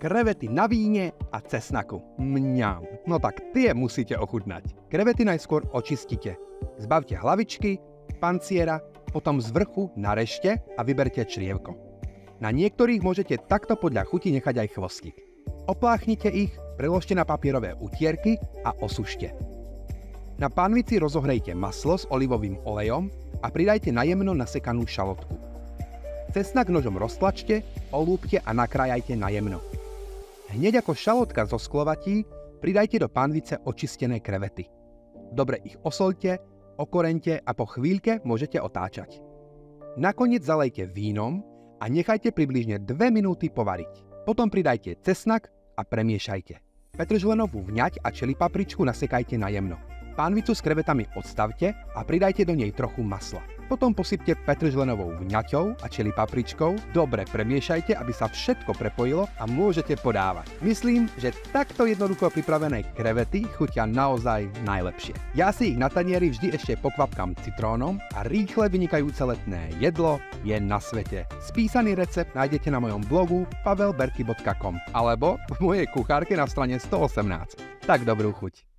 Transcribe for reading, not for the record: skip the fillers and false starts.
krevety na víne a cesnaku. Mňam. No tak tie musíte ochutnať. Krevety najskôr očistite. Zbavte hlavičky, panciera, potom z vrchu narežte a vyberte črievko. Na niektorých môžete takto podľa chuti nechať aj chvostík. Opláchnite ich, preložte na papierové utierky a osušte. Na pánvici rozohrejte maslo s olivovým olejom a pridajte najemno nasekanú šalotku. Cesnak nožom roztlačte, olúpte a nakrájajte najemno. Hneď ako šalotka zosklovatí, pridajte do pánvice očistené krevety. Dobre ich osoľte, okorente a po chvíľke môžete otáčať. Nakoniec zalejte vínom a nechajte približne 2 minúty povariť. Potom pridajte cesnak a premiešajte. Petržlenovú vňať a čili papričku nasekajte na jemno. Pánvicu s krevetami odstavte a pridajte do nej trochu masla. Potom posypte petržlenovou vňaťou a čili papričkou, dobre premiešajte, aby sa všetko prepojilo a môžete podávať. Myslím, že takto jednoducho pripravené krevety chutia naozaj najlepšie. Ja si ich na tanieri vždy ešte pokvapkám citrónom a rýchle vynikajúce letné jedlo je na svete. Spísaný recept nájdete na mojom blogu pavelberky.com alebo v mojej kuchárke na strane 118. Tak dobrú chuť.